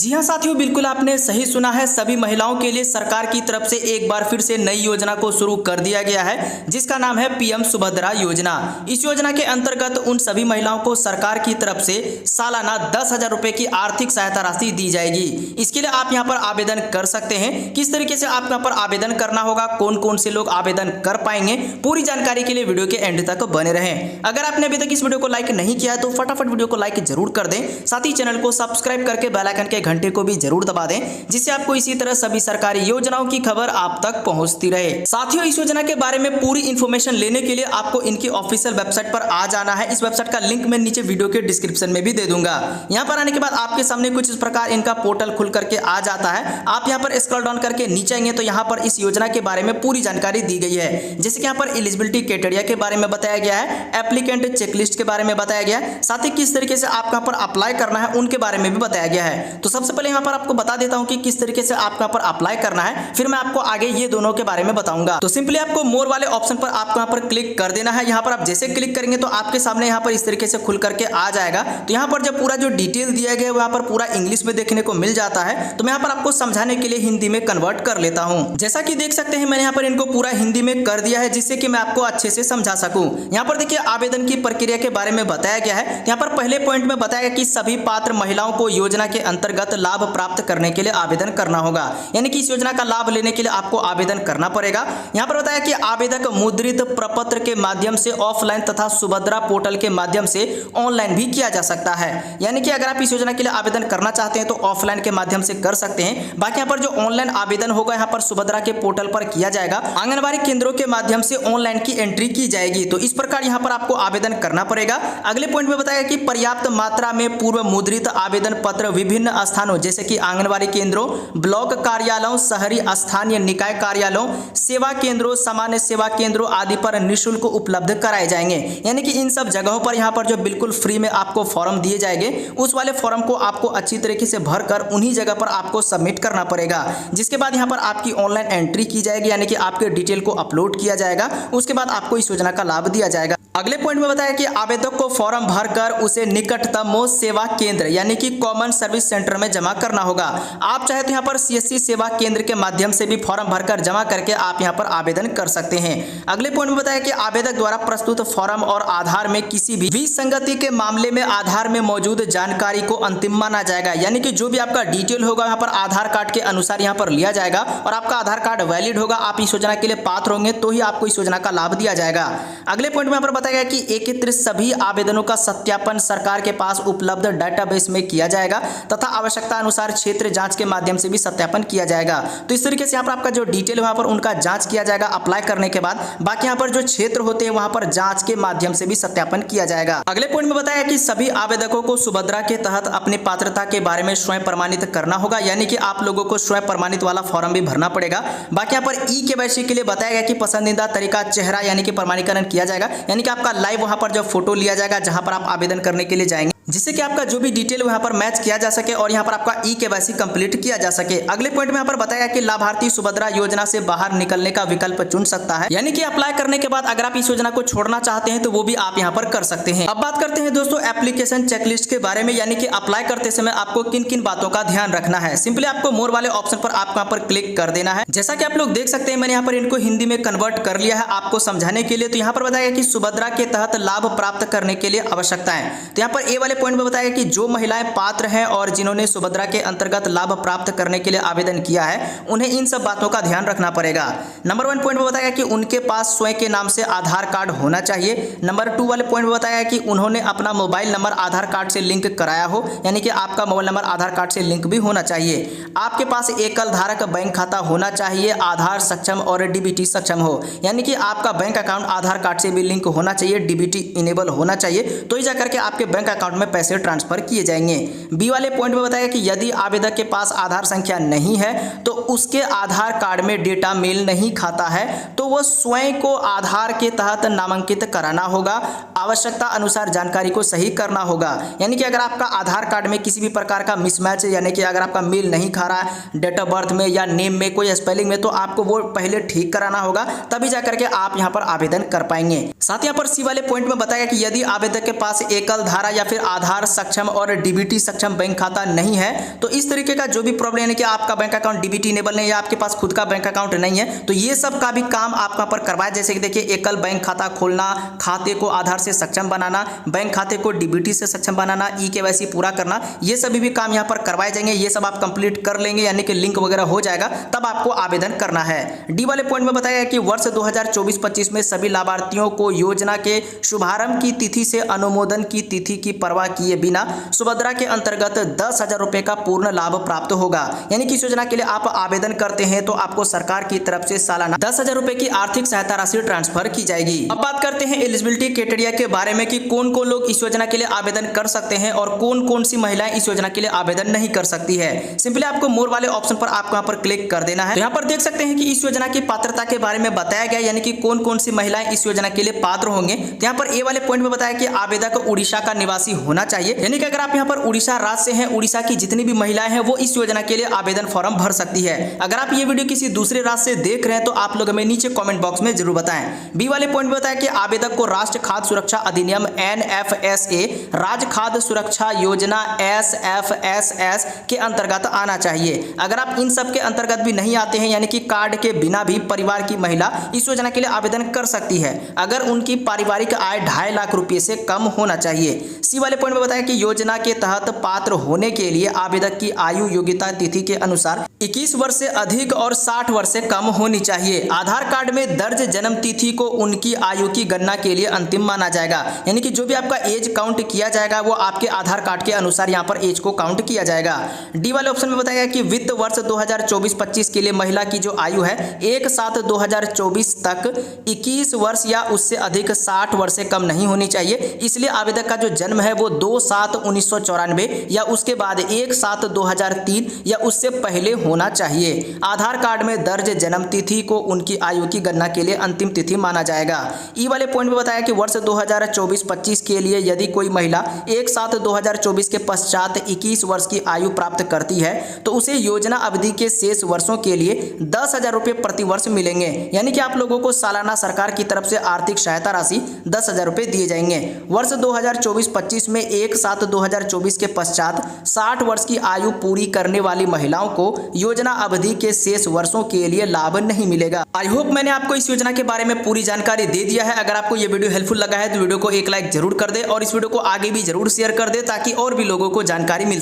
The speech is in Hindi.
जी हाँ साथियों, बिल्कुल आपने सही सुना है। सभी महिलाओं के लिए सरकार की तरफ से एक बार फिर से नई योजना को शुरू कर दिया गया है, जिसका नाम है पीएम सुभद्रा योजना। इस योजना के अंतर्गत उन सभी महिलाओं को सरकार की तरफ से सालाना 10,000 रुपए की आर्थिक सहायता राशि दी जाएगी। इसके लिए आप यहाँ पर आवेदन कर सकते हैं। किस तरीके से आप यहाँ पर आवेदन करना होगा, कौन कौन से लोग आवेदन कर पाएंगे, पूरी जानकारी के लिए वीडियो के एंड तक बने रहें। अगर आपने अभी तक इस वीडियो को लाइक नहीं किया है तो फटाफट वीडियो को लाइक जरूर कर दें। साथ ही चैनल को सब्सक्राइब करके बेल आइकन के घंटे को भी जरूर दबा दें, जिससे आपको इसी तरह सभी सरकारी योजनाओं की खबर आप तक पहुंचती रहे। साथियों, इस योजना के बारे में पूरी इंफॉर्मेशन लेने के लिए आपको इनकी ऑफिशियल वेबसाइट पर आ जाना है। इस वेबसाइट का लिंक मैं नीचे वीडियो के डिस्क्रिप्शन में भी दे दूंगा। यहां पर आने के बाद आपके सामने कुछ इस प्रकार इनका पोर्टल खुल करके आ जाता है। आप यहां पर स्क्रॉल डाउन करके नीचे आएंगे तो यहां पर इस योजना के बारे में पूरी जानकारी दी गई है। जैसे कि यहां पर एलिजिबिलिटी क्राइटेरिया के बारे में बताया गया है, एप्लीकेंट चेकलिस्ट के बारे में बताया गया है, साथ ही किस तरीके से आप यहां पर अप्लाई करना है उनके बारे में भी बताया गया है। तो सबसे पहले यहां पर आपको बता देता हूं कि किस तरीके से आपको यहाँ पर अप्लाई करना है, फिर मैं आपको आगे ये दोनों के बारे में बताऊंगा। तो सिंपली आपको मोर वाले ऑप्शन पर आपको यहाँ पर क्लिक कर देना है। यहाँ पर आप जैसे क्लिक करेंगे तो आपके सामने यहाँ पर इस तरीके से खुल करके आ जाएगा। तो यहाँ पर जब पूरा जो डिटेल दिया गया है वहाँ पर पूरा इंग्लिश में देखने को मिल जाता है। तो मैं यहाँ पर आपको समझाने के लिए हिंदी में कन्वर्ट कर लेता हूँ। जैसा कि देख सकते हैं मैंने यहाँ पर इनको पूरा हिंदी में कर दिया है, जिससे कि मैं आपको अच्छे से समझा सकूं। यहाँ पर देखिए आवेदन की प्रक्रिया के बारे में बताया गया है। यहाँ पर पहले पॉइंट में बताया गया कि सभी पात्र महिलाओं को योजना के अंतर्गत लाभ प्राप्त करने के लिए आवेदन करना होगा, यानी कि इस योजना का लाभ लेने के लिए आपको आवेदन करना पड़ेगा। यहां पर बताया कि आवेदक मुद्रित प्रपत्र के माध्यम से ऑफलाइन तथा सुभद्रा पोर्टल के माध्यम से ऑनलाइन भी किया जा सकता है। यानी कि अगर आप इस योजना के लिए आवेदन करना चाहते हैं तो ऑफलाइन के माध्यम से कर सकते हैं। बाकी यहाँ पर जो ऑनलाइन आवेदन होगा यहाँ पर सुभद्रा के पोर्टल पर किया जाएगा। आंगनबाड़ी केंद्रों के माध्यम से ऑनलाइन की एंट्री की जाएगी। तो इस प्रकार यहाँ पर आपको आवेदन करना पड़ेगा। अगले पॉइंट में बताया कि पर्याप्त मात्रा में पूर्व मुद्रित आवेदन पत्र विभिन्न स्थानों जैसे कि आंगनबाड़ी केंद्रों, ब्लॉक कार्यालयों, शहरी स्थानीय निकाय कार्यालयों, सेवा केंद्रों, सामान्य सेवा केंद्रों आदि पर निःशुल्क उपलब्ध कराए जाएंगे। यानी कि इन सब जगहों पर यहाँ पर जो बिल्कुल फ्री में आपको फॉर्म दिए जाएंगे, उस वाले फॉर्म को आपको अच्छी तरीके से भरकर उन्हीं जगह पर आपको सबमिट करना पड़ेगा। जिसके बाद यहाँ पर आपकी ऑनलाइन एंट्री की जाएगी, यानी कि आपके डिटेल को अपलोड किया जाएगा। उसके बाद आपको इस योजना का लाभ दिया जाएगा। अगले पॉइंट में बताया कि आवेदक को फॉर्म भरकर उसे निकटतम सेवा केंद्र यानी कि कॉमन सर्विस सेंटर में जमा करना होगा। आप चाहे तो यहाँ पर सीएससी सेवा केंद्र के माध्यम से भी फॉर्म भरकर जमा करके आप यहाँ पर आवेदन कर सकते हैं। अगले पॉइंट में बताया कि आवेदक द्वारा प्रस्तुत फॉर्म और आधार में किसी भी विसंगति के मामले में आधार में मौजूद जानकारी को अंतिम माना जाएगा। यानी कि जो भी आपका डिटेल होगा यहाँ पर आधार कार्ड के अनुसार यहाँ पर लिया जाएगा और आपका आधार कार्ड वैलिड होगा, आप इस योजना के लिए पात्र होंगे तो ही आपको इस योजना का लाभ दिया जाएगा। अगले पॉइंट में यहाँ पर बताया गया कि एकत्रित सभी आवेदनों का सत्यापन सरकार के पास उपलब्ध डाटाबेस में किया जाएगा तथा आवश्यकता अनुसार क्षेत्र जांच के माध्यम से भी सत्यापन किया जाएगा। तो इस तरीके से यहाँ पर आपका जो डिटेल वहां पर उनका जांच किया जाएगा अप्लाई करने के बाद। बाकी यहाँ पर जो क्षेत्र होते हैं वहां पर जांच के माध्यम से भी सत्यापन किया जाएगा। अगले पॉइंट में बताया कि सभी आवेदकों को सुभद्रा के तहत अपनी पात्रता के बारे में स्वयं प्रमाणित करना होगा, यानी कि आप लोगों को स्वयं प्रमाणित वाला फॉर्म भी भरना पड़ेगा। बाकी यहाँ पर ई-केवाईसी के लिए बताया गया कि पसंदीदा तरीका चेहरा यानी कि प्रमाणीकरण किया जाएगा, यानी कि आपका लाइव वहां पर जो फोटो लिया जाएगा जहां पर आप आवेदन करने के लिए जाएंगे, जिससे कि आपका जो भी डिटेल वहां पर मैच किया जा सके और यहां पर आपका ई-केवाईसी कंप्लीट किया जा सके। अगले पॉइंट में यहां पर बताया कि लाभार्थी सुभद्रा योजना से बाहर निकलने का विकल्प चुन सकता है, यानी कि अप्लाई करने के बाद अगर आप इस योजना को छोड़ना चाहते हैं तो वो भी आप यहां पर कर सकते हैं। अब बात करते हैं दोस्तों एप्लीकेशन चेकलिस्ट के बारे में, यानी कि अप्लाई करते समय आपको किन किन बातों का ध्यान रखना है। सिंपली आपको मोर वाले ऑप्शन पर आपको यहाँ पर क्लिक कर देना है। जैसा कि आप लोग देख सकते हैं मैंने यहाँ पर इनको हिंदी में कन्वर्ट कर लिया है आपको समझाने के लिए। तो यहाँ पर बताया कि सुभद्रा के तहत लाभ प्राप्त करने के लिए आवश्यकताएं, तो यहाँ पर ए वाले पॉइंट में बताया कि जो महिलाएं पात्र हैं और जिन्होंने सुभद्रा के अंतर्गत लाभ प्राप्त करने के लिए आवेदन किया है उन्हें इन सब बातों का ध्यान रखना पड़ेगा। नंबर 1 पॉइंट में बताया कि उनके पास स्वयं के नाम से आधार कार्ड होना चाहिए। नंबर 2 वाले पॉइंट में बताया कि उन्होंने अपना मोबाइल नंबर आधार कार्ड से लिंक कराया हो, यानी कि आपका मोबाइल नंबर आधार कार्ड से लिंक भी होना चाहिए। आपके पास एकल धारक बैंक खाता होना चाहिए, आधार सक्षम और डीबीटी सक्षम हो, यानी कि आपका बैंक अकाउंट आधार कार्ड से भी लिंक होना चाहिए, डीबीटी इनेबल होना चाहिए, तो ही जाकर के आपके बैंक अकाउंट में पैसे ट्रांसफर किए जाएंगे। बी वाले पॉइंट में बताया कि यदि आवेदक के पास आधार संख्या नहीं है तो उसके आधार कार्ड में डेटा मेल नहीं खाता है तो वह स्वयं को आधार के तहत नामांकित कराना होगा। आवश्यकता अनुसार जानकारी को सही करना होगा। यानी कि अगर आपका आधार कार्ड में किसी भी प्रकार का मिसमैच, यानी कि अगर आपका मेल नहीं खा रहा है डेट ऑफ बर्थ में या नेम में, कोई स्पेलिंग में, तो आपको वो पहले ठीक कराना होगा, तभी जाकर के आप यहाँ पर आवेदन कर पाएंगे। साथ ही यहाँ पर सी वाले पॉइंट में बताया कि यदि आवेदक के पास एकल धारा या फिर आधार सक्षम और डीबीटी सक्षम बैंक खाता नहीं है तो इस तरीके का जो भी प्रॉब्लम, यानी कि आपका बैंक अकाउंट डीबीटी इनेबल नहीं है या आपके पास खुद का बैंक अकाउंट नहीं है, तो ये सब का भी काम आपको यहाँ पर करवाया। जैसे कि देखिए, एकल बैंक खाता खोलना, खाते को आधार से सक्षम बनाना, बैंक खाते को डीबीटी से सक्षम बनाना, ई-केवाईसी पूरा करना, ये सभी भी काम यहाँ पर करवाए जाएंगे। ये सब आप कंप्लीट कर लेंगे, यानी कि लिंक वगैरह हो जाएगा, तब आपको आवेदन करना है। डी वाले पॉइंट में बताया कि वर्ष 2024-25 में सभी लाभार्थियों को योजना के शुभारंभ की तिथि से अनुमोदन की तिथि की परवाह किए बिना सुभद्रा के अंतर्गत 10,000 रुपए का पूर्ण लाभ प्राप्त होगा। यानी कि इस योजना के लिए आप आवेदन करते हैं तो आपको सरकार की तरफ से सालाना 10,000 रुपए की आर्थिक सहायता राशि ट्रांसफर की जाएगी। अब बात करते हैं एलिजिबिलिटी क्राइटेरिया के बारे में कि कौन कौन लोग इस योजना के लिए आवेदन कर सकते हैं और कौन कौन सी महिलाएं इस योजना के लिए आवेदन नहीं कर सकती है। सिंपली आपको मोर वाले ऑप्शन पर आपको यहाँ पर क्लिक कर देना है। तो यहाँ पर देख सकते हैं कि इस योजना की पात्रता के बारे में बताया गया, यानी कि कौन कौन सी महिलाएं इस योजना के लिए पात्र होंगे। तो यहाँ पर ए वाले पॉइंट में बताया कि आवेदक उड़ीसा का निवासी होना चाहिए, यानी कि अगर आप यहाँ पर उड़ीसा राज्य से हैं, उड़ीसा की जितनी भी महिलाएं हैं वो इस योजना के लिए आवेदन फॉर्म भर सकती है। अगर आप ये वीडियो किसी दूसरे राज्य से देख रहे हैं तो आप लोग हमें नीचे कमेंट बॉक्स में जरूर बताएं। बी वाले पॉइंट में बताया कि आवेदक को राष्ट्रीय खाद्य सुरक्षा अधिनियम NFSA, राज्य खाद्य सुरक्षा योजना SFSS के अंतर्गत आना चाहिए। अगर आप इन सब के अंतर्गत भी नहीं आते हैं, यानी कि कार्ड के बिना भी परिवार की महिला इस योजना के लिए आवेदन कर सकती है, अगर उनकी पारिवारिक आय 2.5 लाख रुपए से कम होना चाहिए। सी वाले पॉइंट में बताया कि योजना के तहत पात्र होने के लिए आवेदक की आयु योग्यता तिथि के अनुसार 21 वर्ष से अधिक और 60 वर्ष से कम होनी चाहिए। आधार कार्ड में दर्ज जन्म तिथि को उनकी आयु की गणना के लिए अंतिम माना जाएगा, यानी कि जो भी आपका एज काउंट किया जाएगा वो आपके आधार कार्ड के अनुसार यहाँ पर एज को काउंट किया जाएगा। डी वाले ऑप्शन में बताया कि वित्त वर्ष 2024-25 के लिए महिला की जो आयु है 1/7/2024 तक 21 वर्ष या उससे अधिक 60 वर्ष से कम नहीं होनी चाहिए। इसलिए आवेदक का जो जन्म है वो 2/7/1994 या उसके बाद 1/7/2003 या उससे पहले होना चाहिए। आधार कार्ड में दर्ज जन्म तिथि को उनकी आयु की गणना के लिए अंतिम तिथि माना जाएगा। ई वाले पॉइंट में बताया कि वर्ष 2024-25 के लिए यदि कोई महिला 1/7/2024 के पश्चात 21 वर्ष की आयु प्राप्त करती है तो उसे योजना अवधि के शेष वर्षों के लिए 10,000 रुपए प्रति वर्ष मिलेंगे। यानी कि आप लोगों को सालाना सरकार की तरफ से आर्थिक सहायता राशि 10,000 रुपए दिए जाएंगे। वर्ष 2024-25 में 1/7/2024 के पश्चात 60 वर्ष की आयु पूरी करने वाली महिलाओं को योजना अवधि के शेष वर्षों के लिए लाभ नहीं मिलेगा। आई होप मैंने आपको इस योजना के बारे में पूरी जानकारी दे दिया है। अगर आपको ये वीडियो हेल्पफुल लगा है तो वीडियो को एक लाइक जरूर कर दे और इस वीडियो को आगे भी जरूर शेयर कर दे ताकि और भी लोगों को जानकारी मिल